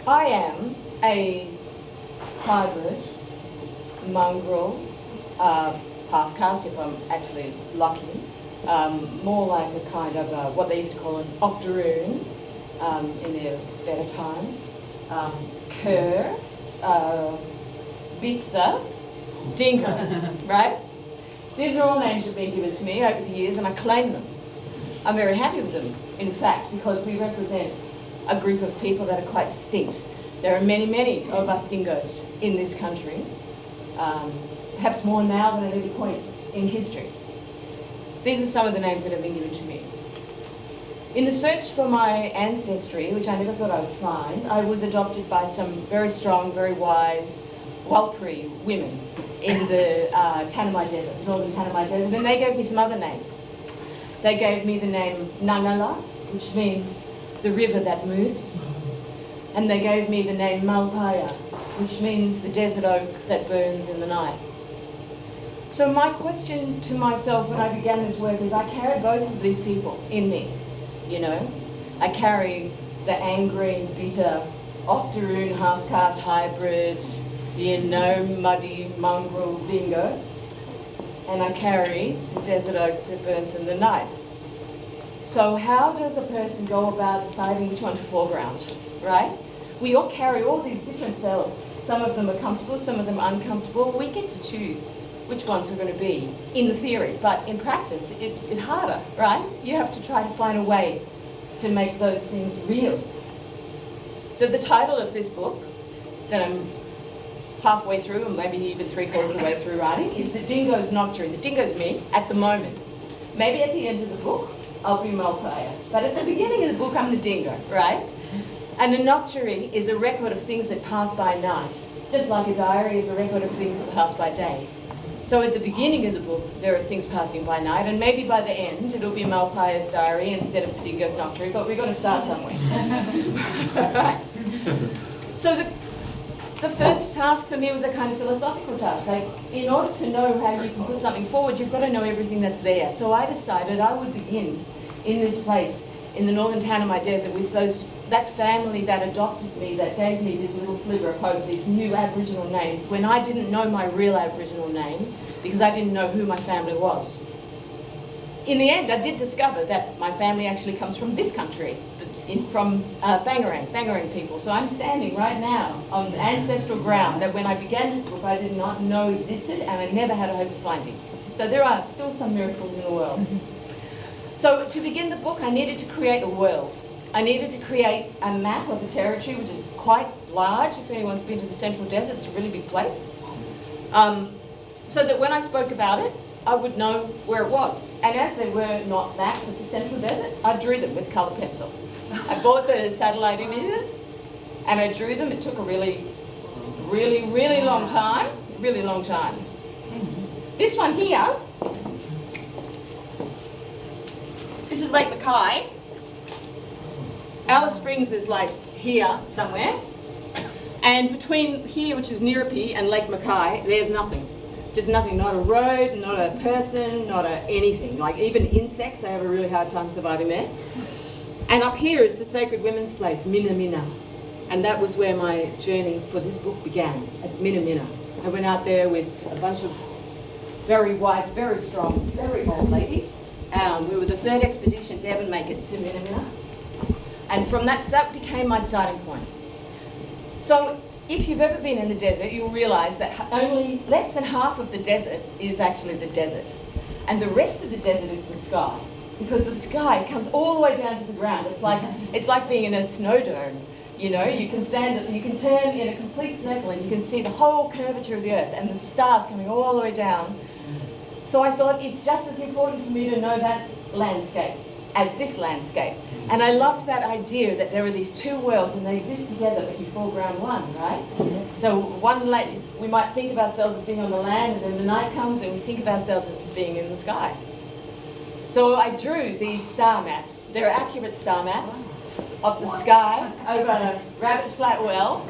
I am a hybrid, mongrel, half-caste if I'm actually lucky, more like a kind of what they used to call an octoroon in their better times, cur, bitzer, dingo, right? These are all names that have been given to me over the years and I claim them. I'm very happy with them, in fact, because we represent a group of people that are quite distinct. There are many, many of us dingoes in this country, perhaps more now than at any point in history. These are some of the names that have been given to me. In the search for my ancestry, which I never thought I would find, I was adopted by some very strong, very wise Walpuri women in the Tanami Desert, northern Tanami Desert, and they gave me some other names. They gave me the name Nangala, which means the river that moves, and they gave me the name Malpaya, which means the desert oak that burns in the night. So my question to myself when I began this work is I carry both of these people in me, you know. I carry the angry, bitter, octoroon, half-caste hybrid, you know, muddy, mongrel dingo, and I carry the desert oak that burns in the night. So how does a person go about deciding which one's foreground, right? We all carry all these different selves. Some of them are comfortable, some of them are uncomfortable. We get to choose which ones we're going to be in the theory, but in practice it's a bit harder, right? You have to try to find a way to make those things real. So the title of this book that I'm halfway through, or maybe even 3/4 of the way through writing, is The Dingo's Noctuary. The dingo's me at the moment. Maybe at the end of the book I'll be Malpaya, but at the beginning of the book I'm the dingo, right? And a noctuary is a record of things that pass by night, just like a diary is a record of things that pass by day. So at the beginning of the book, there are things passing by night, and maybe by the end, it'll be Malpaya's diary instead of the dingo's noctuary, but we've got to start somewhere. Right? So the first task for me was a kind of philosophical task. Like, in order to know how you can put something forward, you've got to know everything that's there. So I decided I would begin in this place, in the northern Tanami Desert, with that family that adopted me, that gave me this little sliver of hope, these new Aboriginal names, when I didn't know my real Aboriginal name, because I didn't know who my family was. In the end, I did discover that my family actually comes from this country, from Bangarang people. So I'm standing right now on the ancestral ground that when I began this book I did not know existed and I never had a hope of finding. So there are still some miracles in the world. So to begin the book I needed to create a world. I needed to create a map of a territory which is quite large. If anyone's been to the Central Desert, it's a really big place. So that when I spoke about it, I would know where it was. And as there were not maps of the Central Desert, I drew them with colour pencil. I bought the satellite images and I drew them. It took a really, really, really long time. Really long time. This one here, this is Lake Mackay. Alice Springs is like here somewhere. And between here, which is Nirapi, and Lake Mackay, there's nothing. Just nothing, not a road, not a person, not anything. Like even insects, they have a really hard time surviving there. And up here is the sacred women's place, Mina Mina. And that was where my journey for this book began, at Mina Mina. I went out there with a bunch of very wise, very strong, very old ladies. We were the third expedition to ever make it to Mina Mina. And from that became my starting point. So if you've ever been in the desert, you'll realise that only less than half of the desert is actually the desert. And the rest of the desert is the sky. Because the sky comes all the way down to the ground. It's like being in a snow dome. You know, you can turn in a complete circle and you can see the whole curvature of the earth and the stars coming all the way down. So I thought it's just as important for me to know that landscape as this landscape. And I loved that idea that there are these two worlds and they exist together, but you foreground one, right? So we might think of ourselves as being on the land, and then the night comes and we think of ourselves as being in the sky. So I drew these star maps. They're accurate star maps of the sky over a rabbit flat well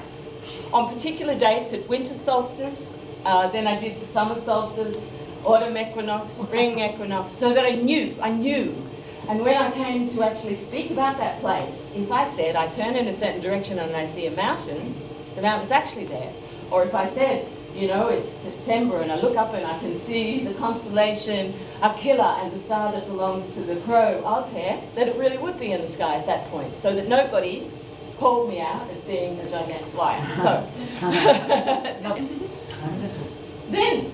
on particular dates at winter solstice, then I did the summer solstice, autumn equinox, spring equinox, so that I knew And when I came to actually speak about that place, if I said I turn in a certain direction and I see a mountain, the mountain's actually there. Or if I said, you know, it's September and I look up and I can see the constellation Oculi and the star that belongs to the crow Altair, that it really would be in the sky at that point, so that nobody called me out as being a gigantic liar. So, then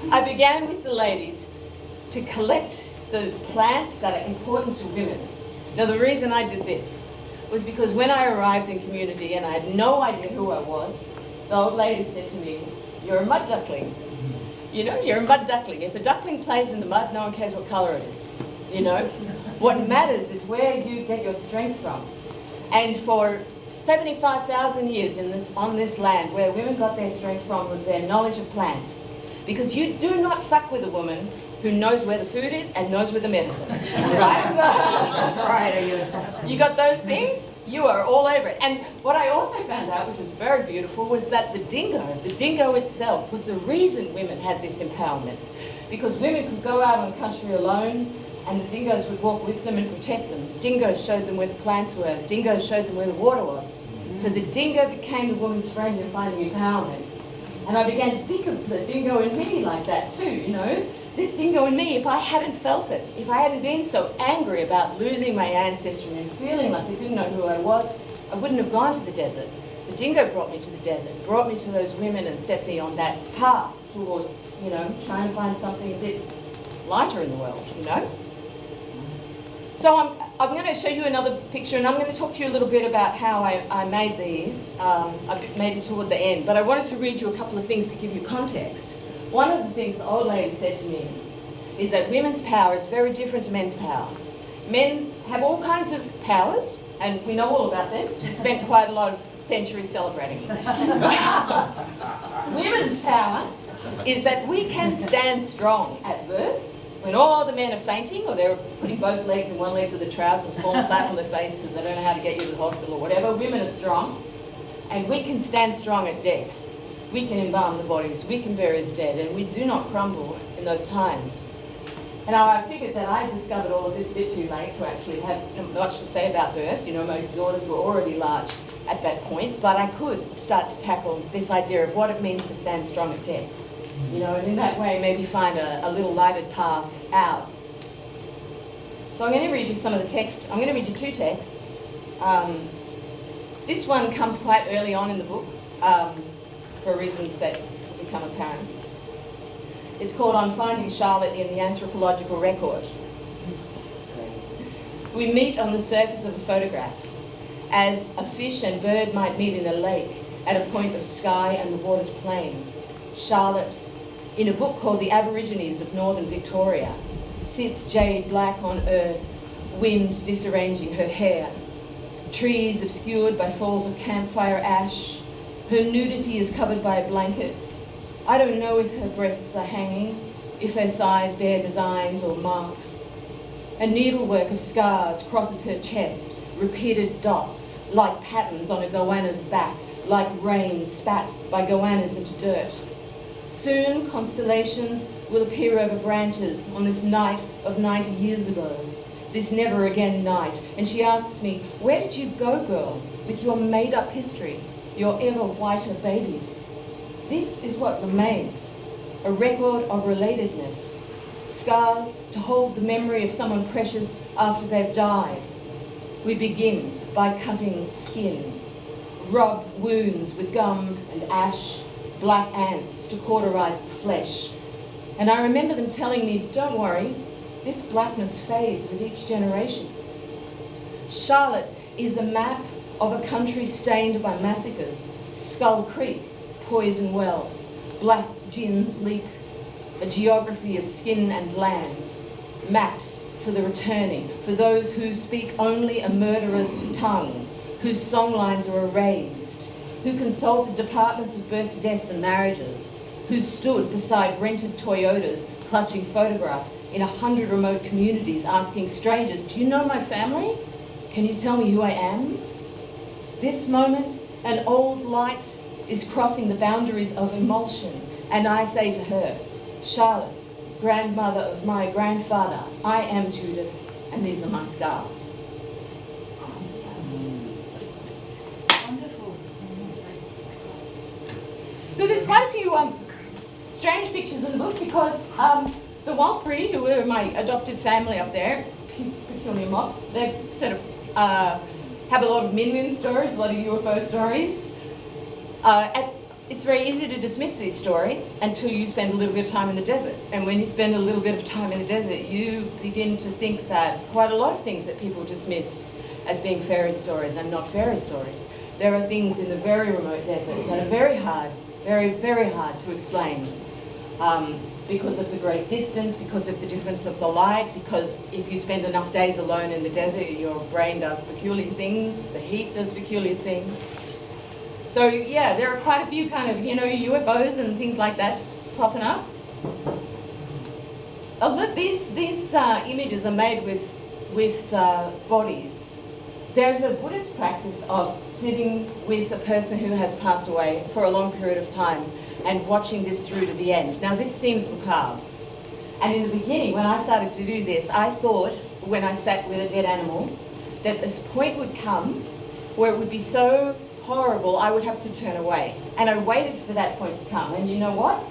I began with the ladies to collect the plants that are important to women. Now the reason I did this was because when I arrived in community and I had no idea who I was, the old lady said to me, "You're a mud duckling. You know, you're a mud duckling. If a duckling plays in the mud, no one cares what colour it is. You know, what matters is where you get your strength from." And for 75,000 years on this land, where women got their strength from was their knowledge of plants. Because you do not fuck with a woman who knows where the food is and knows where the medicine is, right? That's right. You got those things, you are all over it. And what I also found out, which was very beautiful, was that the dingo itself was the reason women had this empowerment. Because women could go out on the country alone, and the dingoes would walk with them and protect them. The dingoes showed them where the plants were. The dingoes showed them where the water was. So the dingo became the woman's friend in finding empowerment. And I began to think of the dingo in me like that too, you know. This dingo in me, if I hadn't felt it, if I hadn't been so angry about losing my ancestry and feeling like they didn't know who I was, I wouldn't have gone to the desert. The dingo brought me to the desert, brought me to those women and set me on that path towards, you know, trying to find something a bit lighter in the world, you know. So I'm going to show you another picture, and I'm going to talk to you a little bit about how I made these, maybe toward the end. But I wanted to read you a couple of things to give you context. One of the things the old lady said to me is that women's power is very different to men's power. Men have all kinds of powers, and we know all about them, because we spent quite a lot of centuries celebrating them. Women's power is that we can stand strong at birth, when all the men are fainting, or they're putting both legs in one leg of the trouser and falling flat on their face because they don't know how to get you to the hospital or whatever. Women are strong, and we can stand strong at death. We can embalm the bodies, we can bury the dead, and we do not crumble in those times. And now I figured that I discovered all of this a bit too late to actually have much to say about birth. You know, my daughters were already large at that point, but I could start to tackle this idea of what it means to stand strong at death. You know, and in that way maybe find a little lighted path out. So I'm going to read you some of the text. I'm going to read you two texts. This one comes quite early on in the book for reasons that will become apparent. It's called On Finding Charlotte in the Anthropological Record. We meet on the surface of a photograph, as a fish and bird might meet in a lake at a point of sky and the water's plain. Charlotte, in a book called The Aborigines of Northern Victoria, sits jade black on earth, wind disarranging her hair, trees obscured by falls of campfire ash. Her nudity is covered by a blanket. I don't know if her breasts are hanging, if her thighs bear designs or marks. A needlework of scars crosses her chest, repeated dots like patterns on a goanna's back, like rain spat by goannas into dirt. Soon constellations will appear over branches on this night of 90 years ago, this never again night. And she asks me, "Where did you go, girl, with your made-up history, your ever whiter babies?" This is what remains, a record of relatedness, scars to hold the memory of someone precious after they've died. We begin by cutting skin, rub wounds with gum and ash, black ants to cauterize the flesh. And I remember them telling me, "Don't worry, this blackness fades with each generation." Charlotte is a map of a country stained by massacres, Skull Creek, Poison Well, Black Gin's Leap, a geography of skin and land, maps for the returning, for those who speak only a murderer's tongue, whose songlines are erased, who consulted departments of births, deaths and marriages, who stood beside rented Toyotas clutching photographs in 100 remote communities asking strangers, "Do you know my family? Can you tell me who I am?" This moment, an old light is crossing the boundaries of emulsion, and I say to her, "Charlotte, grandmother of my grandfather, I am Judith, And these are my scars. Wonderful. So there's quite a few strange pictures in the book because the Walpri, who were my adopted family up there, peculiar mob, they sort of have a lot of Min stories, a lot of UFO stories. It's very easy to dismiss these stories until you spend a little bit of time in the desert. And when you spend a little bit of time in the desert, you begin to think that quite a lot of things that people dismiss as being fairy stories are not fairy stories. There are things in the very remote desert that are very hard, very, very hard to explain. Because of the great distance, because of the difference of the light, because if you spend enough days alone in the desert, your brain does peculiar things, the heat does peculiar things. So yeah, there are quite a few kind of, UFOs and things like that popping up. Oh, look, these images are made with bodies. There's a Buddhist practice of sitting with a person who has passed away for a long period of time and watching this through to the end. Now, this seems macabre. And in the beginning, when I started to do this, I thought, when I sat with a dead animal, that this point would come where it would be so horrible, I would have to turn away. And I waited for that point to come. And you know what?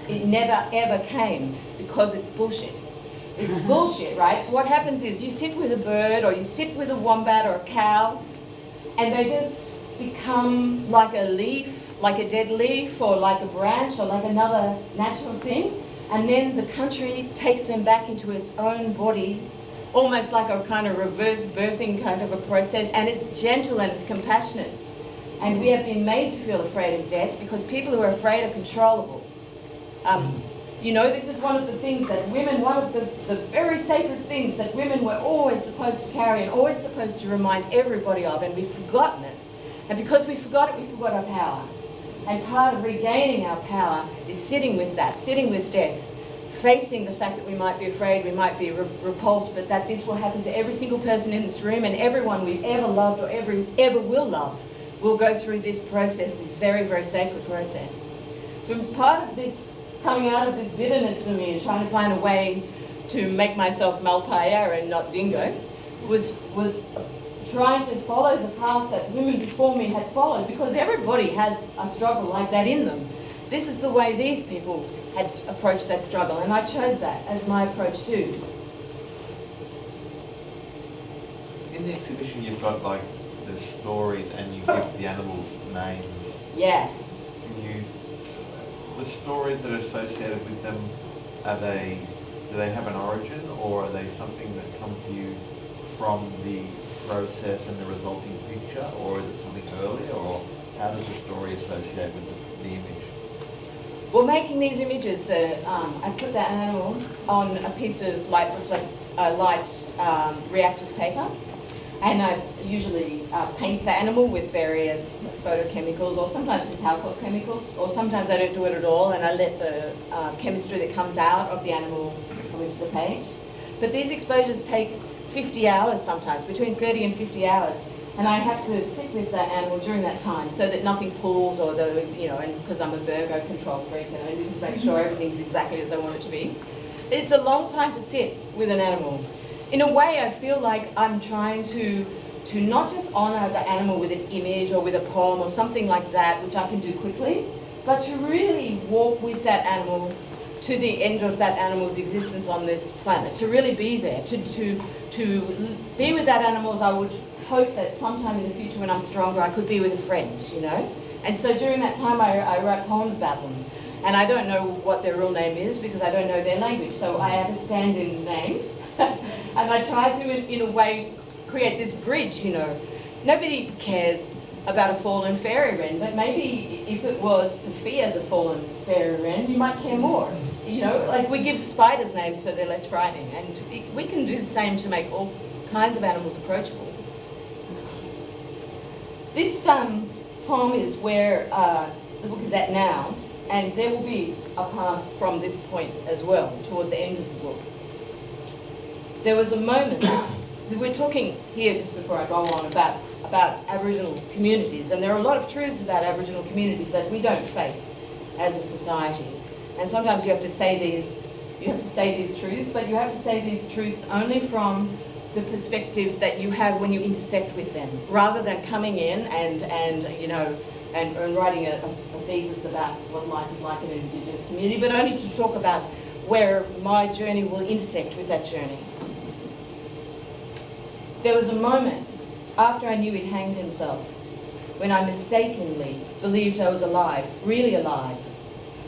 It never, ever came because it's bullshit. It's bullshit, right? What happens is you sit with a bird or you sit with a wombat or a cow and they just become like a leaf, like a dead leaf or like a branch or like another natural thing. And then the country takes them back into its own body, almost like a kind of reverse birthing kind of a process. And it's gentle and it's compassionate. And we have been made to feel afraid of death because people who are afraid are controllable. This is one of the things that women, one of the very sacred things that women were always supposed to carry and always supposed to remind everybody of, and we've forgotten it. And because we forgot it, we forgot our power. And part of regaining our power is sitting with that, sitting with death, facing the fact that we might be afraid, we might be repulsed, but that this will happen to every single person in this room and everyone we've ever loved or ever will love will go through this process, this very, very sacred process. So part of this, coming out of this bitterness for me and trying to find a way to make myself Malpaya and not Dingo, was trying to follow the path that women before me had followed, because everybody has a struggle like that in them. This is the way these people had approached that struggle, and I chose that as my approach too. In the exhibition you've got like the stories and you give the animals names. Yeah. The stories that are associated with them, do they have an origin, or are they something that come to you from the process and the resulting picture, or is it something earlier, or how does the story associate with the image? Well, making these images, I put that animal on a piece of light reactive paper, and I usually paint the animal with various photochemicals, or sometimes just household chemicals, or sometimes I don't do it at all and I let the chemistry that comes out of the animal come into the page. But these exposures take 50 hours sometimes, between 30 and 50 hours, and I have to sit with that animal during that time so that nothing pulls, or and because I'm a Virgo control freak and I need to make sure everything's exactly as I want it to be. It's a long time to sit with an animal. In a way, I feel like I'm trying to not just honour the animal with an image or with a poem or something like that, which I can do quickly, but to really walk with that animal to the end of that animal's existence on this planet, to really be there, to be with that animal as I would hope that sometime in the future when I'm stronger I could be with a friend, And so during that time I write poems about them. And I don't know what their real name is because I don't know their language, so I have a stand-in name. And I try to, in a way, create this bridge, Nobody cares about a fallen fairy wren, but maybe if it was Sophia, the fallen fairy wren, you might care more. Like we give spiders names so they're less frightening, and we can do the same to make all kinds of animals approachable. This poem is where the book is at now, and there will be a path from this point as well, toward the end of the book. There was a moment, so we're talking here just before I go on about Aboriginal communities, and there are a lot of truths about Aboriginal communities that we don't face as a society. And sometimes you have to say these truths, but you have to say these truths only from the perspective that you have when you intersect with them, rather than coming in and writing a thesis about what life is like in an Indigenous community, but only to talk about where my journey will intersect with that journey. There was a moment after I knew he'd hanged himself when I mistakenly believed I was alive, really alive,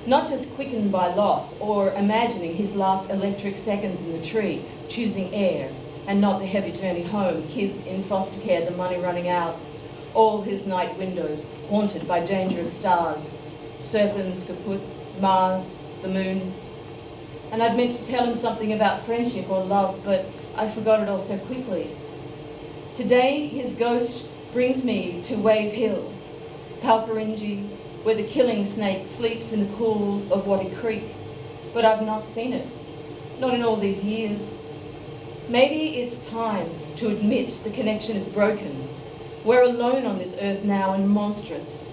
not just quickened by loss or imagining his last electric seconds in the tree, choosing air and not the heavy journey home, kids in foster care, the money running out, all his night windows haunted by dangerous stars, serpents, kaput, Mars, the moon. And I'd meant to tell him something about friendship or love, but I forgot it all so quickly. Today, his ghost brings me to Wave Hill, Kalkarinji, where the killing snake sleeps in the cool of Waddy Creek, but I've not seen it, not in all these years. Maybe it's time to admit the connection is broken. We're alone on this earth now and monstrous.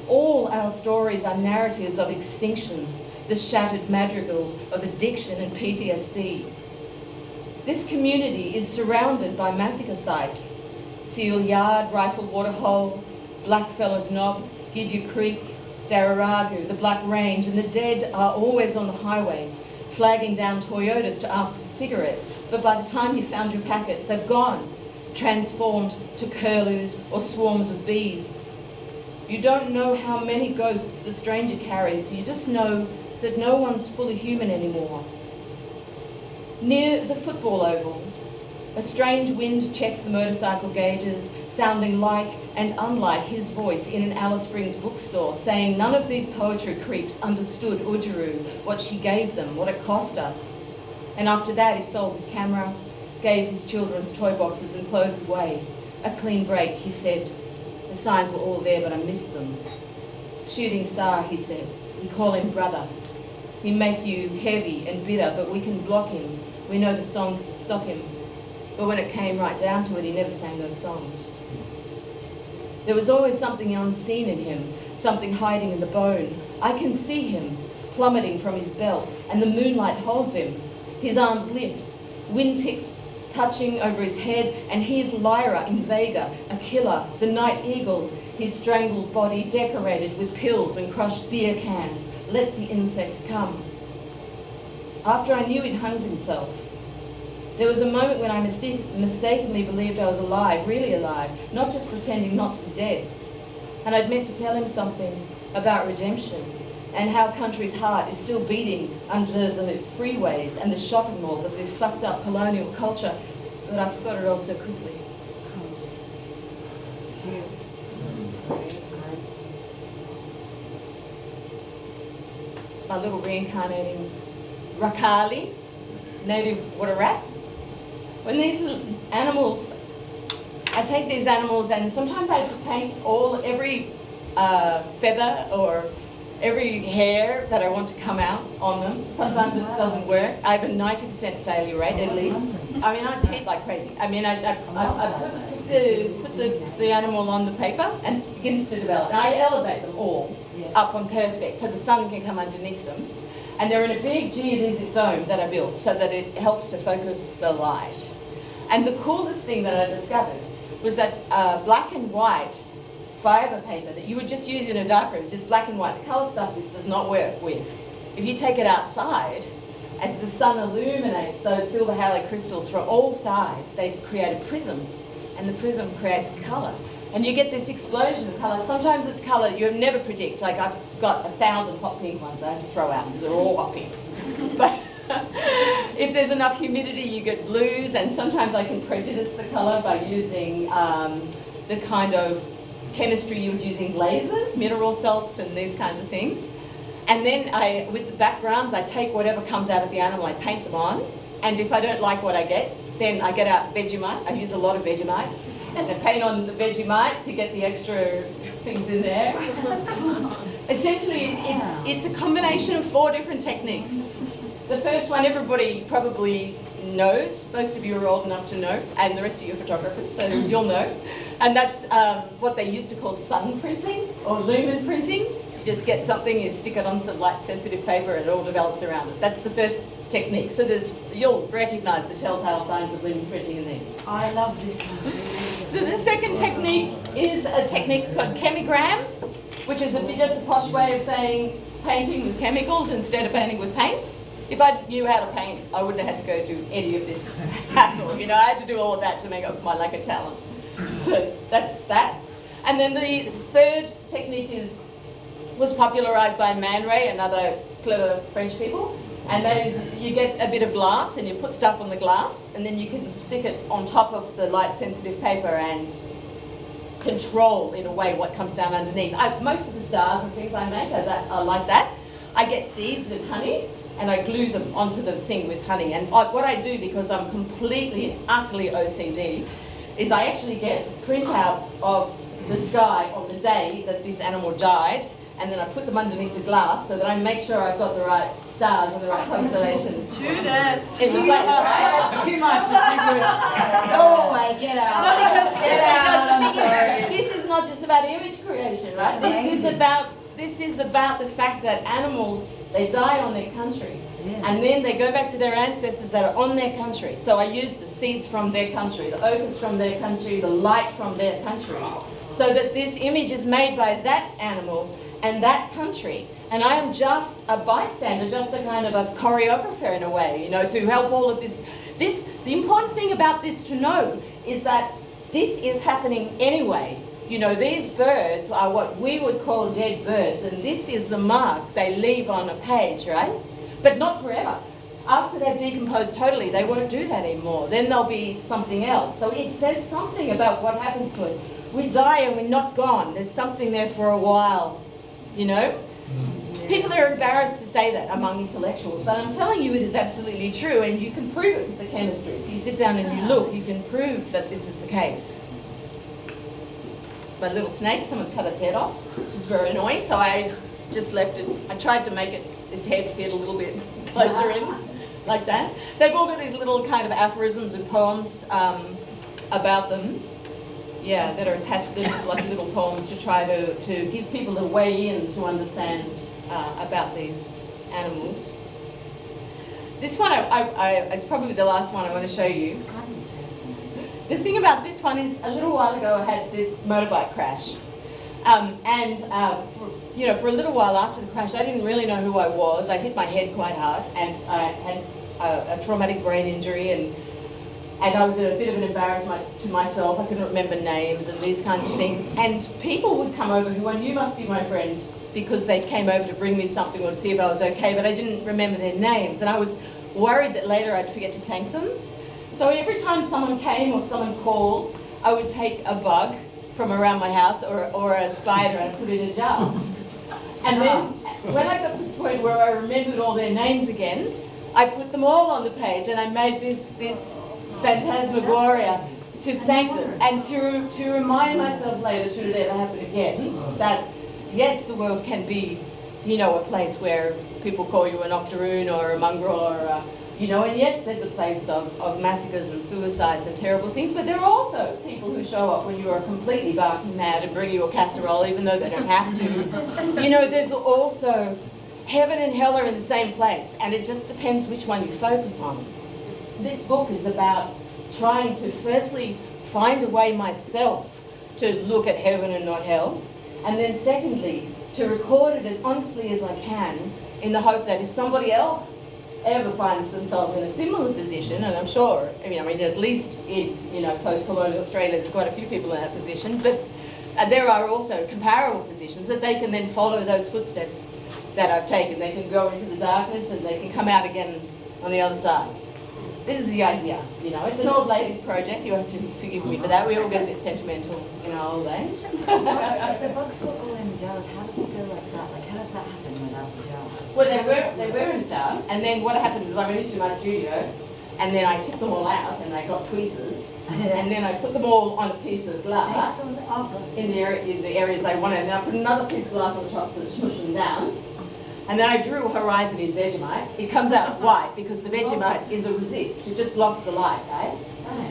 All our stories are narratives of extinction, the shattered madrigals of addiction and PTSD. This community is surrounded by massacre sites: Seal Yard, Rifle Waterhole, Blackfellas Knob, Gidya Creek, Dararagu, the Black Range, and the dead are always on the highway, flagging down Toyotas to ask for cigarettes, but by the time you found your packet, they've gone, transformed to curlews or swarms of bees. You don't know how many ghosts a stranger carries, you just know that no one's fully human anymore. Near the football oval, a strange wind checks the motorcycle gauges, sounding like and unlike his voice in an Alice Springs bookstore, saying none of these poetry creeps understood Ujuru, what she gave them, what it cost her. And after that, he sold his camera, gave his children's toy boxes and clothes away. A clean break, he said. The signs were all there, but I missed them. Shooting star, he said. We call him brother. He make you heavy and bitter, but we can block him. We know the songs to stop him. But when it came right down to it, he never sang those songs. There was always something unseen in him, something hiding in the bone. I can see him plummeting from his belt, and the moonlight holds him. His arms lift, wingtips touching over his head, and here's Lyra in Vega, a killer, the night eagle, his strangled body decorated with pills and crushed beer cans. Let the insects come. After I knew he'd hanged himself, there was a moment when I mistakenly believed I was alive, really alive, not just pretending not to be dead. And I'd meant to tell him something about redemption and how country's heart is still beating under the freeways and the shopping malls of this fucked up colonial culture, but I forgot it all so quickly. It's my little reincarnating Rakali, native water rat. When these animals, I take these animals and sometimes I paint every feather or every hair that I want to come out on them. Sometimes it doesn't work. I have a 90% failure rate at least. I mean, I cheat like crazy. I mean, I put the animal on the paper and it begins to develop. And I elevate them all up on perspex so the sun can come underneath them. And they're in a big geodesic dome that I built so that it helps to focus the light. And the coolest thing that I discovered was that black and white fibre paper that you would just use in a darkroom, it's just black and white. The colour stuff this does not work with. If you take it outside, as the sun illuminates those silver halo crystals from all sides, they create a prism, and the prism creates colour. And you get this explosion of colour. Sometimes it's colour you never predict. Like I've got 1,000 hot pink ones I have to throw out because they're all hot pink. But if there's enough humidity, you get blues, and sometimes I can prejudice the colour by using the kind of chemistry you would use in lasers, mineral salts and these kinds of things. And then with the backgrounds, I take whatever comes out of the animal, I paint them on, and if I don't like what I get, then I get out Vegemite. I use a lot of Vegemite. And I paint on the Vegemite to get the extra things in there. Essentially, it's a combination of 4 different techniques. The first one everybody probably knows, most of you are old enough to know, and the rest of you are photographers, so you'll know. And that's what they used to call sun printing or lumen printing. You just get something, you stick it on some light sensitive paper and it all develops around it. That's the first technique. So you'll recognise the telltale signs of Lumen Printing in these. I love this one. So the second technique is a technique called Camigram, which is just a posh way of saying painting with chemicals instead of painting with paints. If I knew how to paint, I wouldn't have had to go do any of this hassle. I had to do all of that to make up for my lack of talent. So that's that. And then the third technique was popularised by Man Ray and other clever French people. And that is, you get a bit of glass and you put stuff on the glass, and then you can stick it on top of the light-sensitive paper and control, in a way, what comes down underneath. Most of the stars and things I make are like that. I get seeds and honey, and I glue them onto the thing with honey. And what I do, because I'm completely and utterly OCD, is I actually get printouts of the sky on the day that this animal died, and then I put them underneath the glass so that I make sure I've got the right stars and the right constellations. Judith! In the place, right? That's too much, it's too good. Go away, get out. This is not just about image creation, right? This is about the fact that animals, they die on their country. Yeah. And then they go back to their ancestors that are on their country. So I use the seeds from their country, the ochres from their country, the light from their country, so that this image is made by that animal and that country. And I am just a bystander, just a kind of a choreographer in a way, to help all of this. The important thing about this to know is that this is happening anyway. These birds are what we would call dead birds, and this is the mark they leave on a page, right? But not forever. After they've decomposed totally, they won't do that anymore. Then there'll be something else. So it says something about what happens to us. We die and we're not gone. There's something there for a while, People are embarrassed to say that among intellectuals, but I'm telling you it is absolutely true, and you can prove it with the chemistry. If you sit down and you look, you can prove that this is the case. It's my little snake. Someone cut its head off, which is very annoying, so I just left it. I tried to make its head fit a little bit closer in, like that. They've all got these little kind of aphorisms and poems about them. Yeah, that are attached to them as like little poems to try to give people a way in to understand about these animals. This one is probably the last one I want to show you. The thing about this one is, a little while ago I had this motorbike crash. For a little while after the crash, I didn't really know who I was. I hit my head quite hard, and I had a traumatic brain injury, and I was a bit of an embarrassment to myself. I couldn't remember names and these kinds of things. And people would come over who I knew must be my friends because they came over to bring me something or to see if I was okay, but I didn't remember their names. And I was worried that later I'd forget to thank them. So every time someone came or someone called, I would take a bug from around my house or a spider and put it in a jar. And then when I got to the point where I remembered all their names again, I put them all on the page and I made this phantasmagoria to thank them and to remind myself later, should it ever happen again, that yes, the world can be, a place where people call you an octoroon or a mongrel or and yes, there's a place of massacres and suicides and terrible things, but there are also people who show up when you are completely barking mad and bring you a casserole even though they don't have to. There's also heaven and hell are in the same place, and it just depends which one you focus on. This book is about trying to firstly find a way myself to look at heaven and not hell, and then secondly, to record it as honestly as I can in the hope that if somebody else ever finds themselves in a similar position, and I'm sure, at least in, post-colonial Australia, there's quite a few people in that position, but there are also comparable positions that they can then follow those footsteps that I've taken. They can go into the darkness and they can come out again on the other side. This is the idea, It's an old ladies project. You have to forgive me for that. We all get a bit sentimental in our old age. If the books were all in jars, how do they go like that? Like, how does that happen without the jars? Well, they were in a jar, and then what happened is I went into my studio, and then I took them all out, and I got tweezers, and then I put them all on a piece of glass in the areas I wanted, and then I put another piece of glass on the top to smush them down. And then I drew a horizon in Vegemite. It comes out white because the Vegemite is a resist. It just blocks the light, right?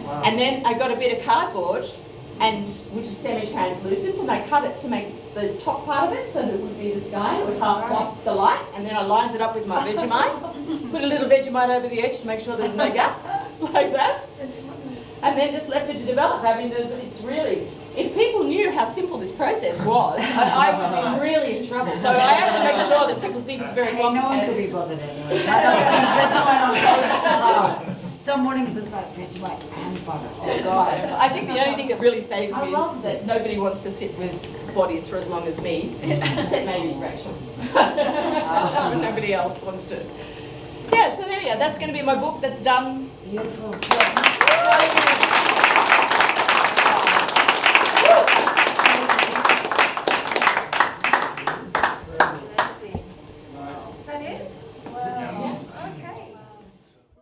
Wow. And then I got a bit of cardboard, which was semi-translucent, and I cut it to make the top part of it so that it would be the sky. It would half block the light. And then I lined it up with my Vegemite. put a little Vegemite over the edge to make sure there's no gap, like that. And then just left it to develop. I mean, it's really, if people knew how simple this process was, I would be really in trouble. So I have to make sure that people think it's very Hey, no one could complicated. be bothered anyway. Vegemite on toast. Some mornings it's like Vegemite and butter. Oh God. I think the only thing that really saves I me love is that nobody wants to sit with bodies for as long as me, except maybe Rachel. Nobody else wants to. Yeah, so there we go. That's going to be my book that's done. Beautiful. Yeah.